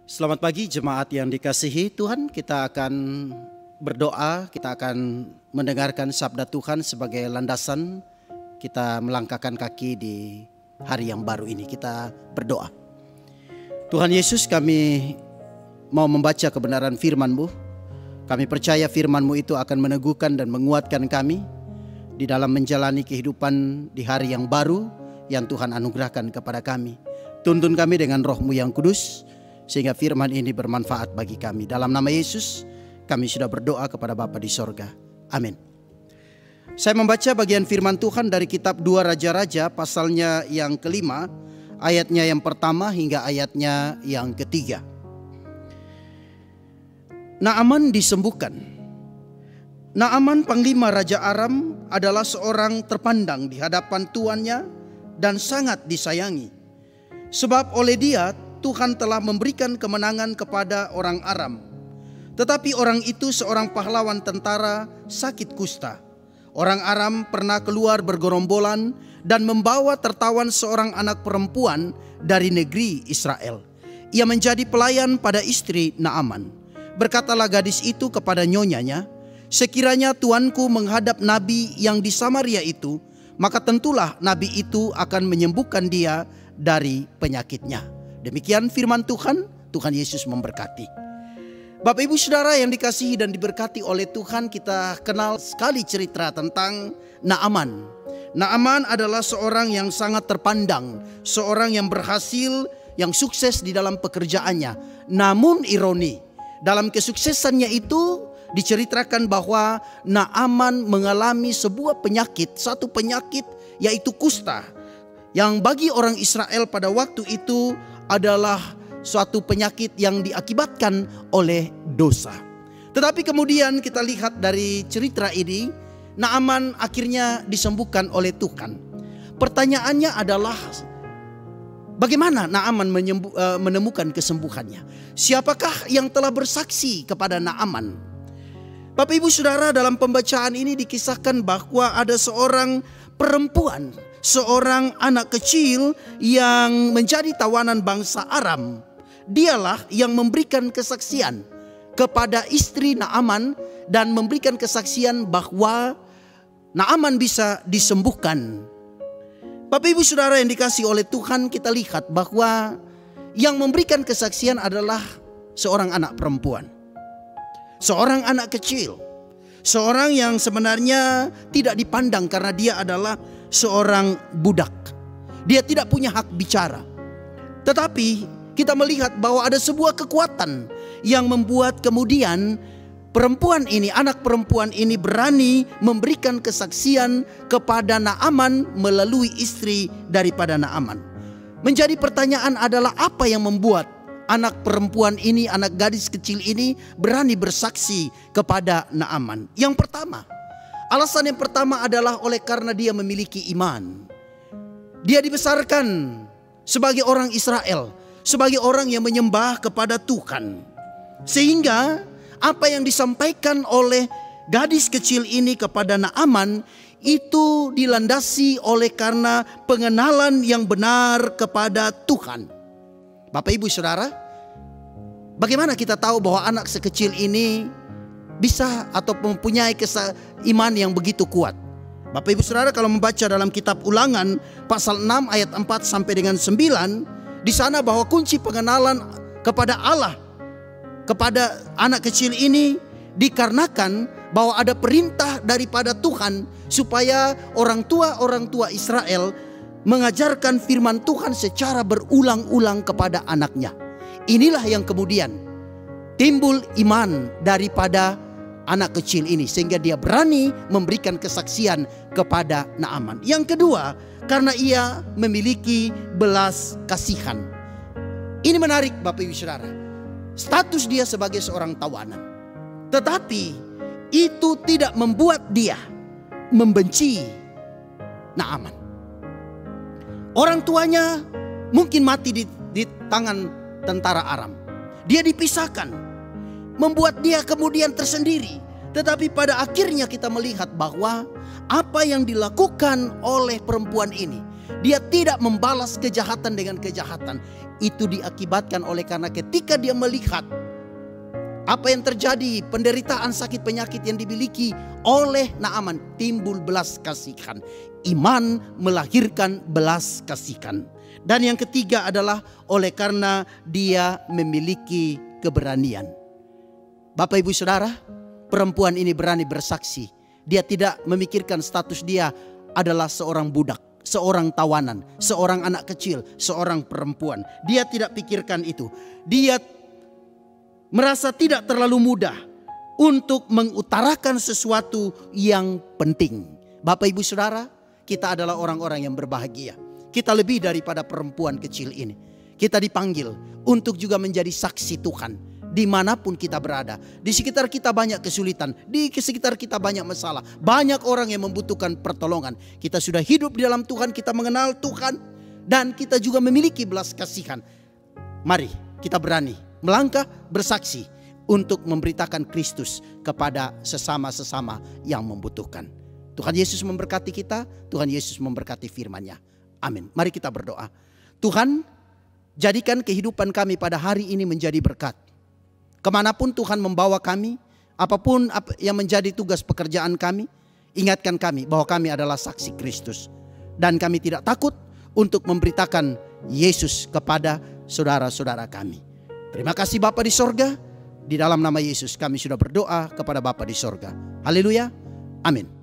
Selamat pagi jemaat yang dikasihi Tuhan. Kita akan berdoa, kita akan mendengarkan sabda Tuhan sebagai landasan kita melangkahkan kaki di hari yang baru ini. Kita berdoa. Tuhan Yesus, kami mau membaca kebenaran firman-Mu. Kami percaya firman-Mu itu akan meneguhkan dan menguatkan kami di dalam menjalani kehidupan di hari yang baru yang Tuhan anugerahkan kepada kami. Tuntun kami dengan Roh-Mu yang kudus, sehingga firman ini bermanfaat bagi kami. Dalam nama Yesus kami sudah berdoa kepada Bapa di sorga. Amin. Saya membaca bagian firman Tuhan dari kitab 2 Raja-Raja pasalnya yang kelima, ayatnya yang pertama hingga ayatnya yang ketiga. Naaman disembuhkan. Naaman panglima Raja Aram adalah seorang terpandang di hadapan tuannya dan sangat disayangi. Sebab oleh dia Tuhan telah memberikan kemenangan kepada orang Aram. Tetapi orang itu seorang pahlawan tentara sakit kusta. Orang Aram pernah keluar bergerombolan dan membawa tertawan seorang anak perempuan dari negeri Israel. Ia menjadi pelayan pada istri Naaman. Berkatalah gadis itu kepada nyonyanya, "Sekiranya tuanku menghadap nabi yang di Samaria itu, maka tentulah nabi itu akan menyembuhkan dia dari penyakitnya." Demikian firman Tuhan. Tuhan Yesus memberkati. Bapak Ibu Saudara yang dikasihi dan diberkati oleh Tuhan, kita kenal sekali cerita tentang Naaman. Naaman adalah seorang yang sangat terpandang, seorang yang berhasil, yang sukses di dalam pekerjaannya. Namun ironi, dalam kesuksesannya itu diceritakan bahwa Naaman mengalami sebuah penyakit, satu penyakit yaitu kusta, yang bagi orang Israel pada waktu itu adalah suatu penyakit yang diakibatkan oleh dosa. Tetapi kemudian kita lihat dari cerita ini, Naaman akhirnya disembuhkan oleh Tuhan. Pertanyaannya adalah, bagaimana Naaman menemukan kesembuhannya? Siapakah yang telah bersaksi kepada Naaman? Bapak Ibu Saudara, dalam pembacaan ini dikisahkan bahwa ada seorang perempuan, seorang anak kecil yang menjadi tawanan bangsa Aram. Dialah yang memberikan kesaksian kepada istri Naaman dan memberikan kesaksian bahwa Naaman bisa disembuhkan. Bapak Ibu Saudara yang dikasihi oleh Tuhan, kita lihat bahwa yang memberikan kesaksian adalah seorang anak perempuan, seorang anak kecil, seorang yang sebenarnya tidak dipandang karena dia adalah seorang budak. Dia tidak punya hak bicara. Tetapi kita melihat bahwa ada sebuah kekuatan yang membuat kemudian perempuan ini, anak perempuan ini berani memberikan kesaksian kepada Naaman melalui istri daripada Naaman. Menjadi pertanyaan adalah, apa yang membuat anak perempuan ini, anak gadis kecil ini berani bersaksi kepada Naaman? Yang pertama, alasan yang pertama adalah oleh karena dia memiliki iman. Dia dibesarkan sebagai orang Israel, sebagai orang yang menyembah kepada Tuhan. Sehingga apa yang disampaikan oleh gadis kecil ini kepada Naaman itu dilandasi oleh karena pengenalan yang benar kepada Tuhan. Bapak Ibu Saudara, bagaimana kita tahu bahwa anak sekecil ini bisa atau mempunyai iman yang begitu kuat? Bapak Ibu Saudara, kalau membaca dalam kitab Ulangan pasal 6 ayat 4 sampai dengan 9, di sana bahwa kunci pengenalan kepada Allah kepada anak kecil ini dikarenakan bahwa ada perintah daripada Tuhan supaya orang tua Israel mengajarkan firman Tuhan secara berulang-ulang kepada anaknya. Inilah yang kemudian timbul iman daripada anak kecil ini, sehingga dia berani memberikan kesaksian kepada Naaman. Yang kedua, karena ia memiliki belas kasihan. Ini menarik Bapak Ibu Saudara. Status dia sebagai seorang tawanan, tetapi itu tidak membuat dia membenci Naaman. Orang tuanya mungkin mati di tangan tentara Aram. Dia dipisahkan, membuat dia kemudian tersendiri. Tetapi pada akhirnya kita melihat bahwa apa yang dilakukan oleh perempuan ini, Dia tidak membalas kejahatan dengan kejahatan. Itu diakibatkan oleh karena ketika dia melihat apa yang terjadi, penderitaan sakit penyakit yang dimiliki oleh Naaman, timbul belas kasihan. Iman melahirkan belas kasihan. Dan yang ketiga adalah oleh karena dia memiliki keberanian. Bapak Ibu Saudara, perempuan ini berani bersaksi. Dia tidak memikirkan status dia adalah seorang budak, seorang tawanan, seorang anak kecil, seorang perempuan. Dia tidak pikirkan itu. Dia merasa tidak terlalu mudah untuk mengutarakan sesuatu yang penting. Bapak Ibu Saudara, kita adalah orang-orang yang berbahagia. Kita lebih daripada perempuan kecil ini. Kita dipanggil untuk juga menjadi saksi Tuhan dimanapun kita berada. Di sekitar kita banyak kesulitan, di sekitar kita banyak masalah, banyak orang yang membutuhkan pertolongan. Kita sudah hidup di dalam Tuhan, kita mengenal Tuhan, dan kita juga memiliki belas kasihan. Mari kita berani melangkah bersaksi untuk memberitakan Kristus kepada sesama-sesama yang membutuhkan. Tuhan Yesus memberkati kita, Tuhan Yesus memberkati firman-Nya. Amin. Mari kita berdoa. Tuhan, jadikan kehidupan kami pada hari ini menjadi berkat. Kemanapun Tuhan membawa kami, apapun yang menjadi tugas pekerjaan kami, ingatkan kami bahwa kami adalah saksi Kristus. Dan kami tidak takut untuk memberitakan Yesus kepada saudara-saudara kami. Terima kasih Bapa di sorga. Di dalam nama Yesus kami sudah berdoa kepada Bapa di sorga. Haleluya. Amin.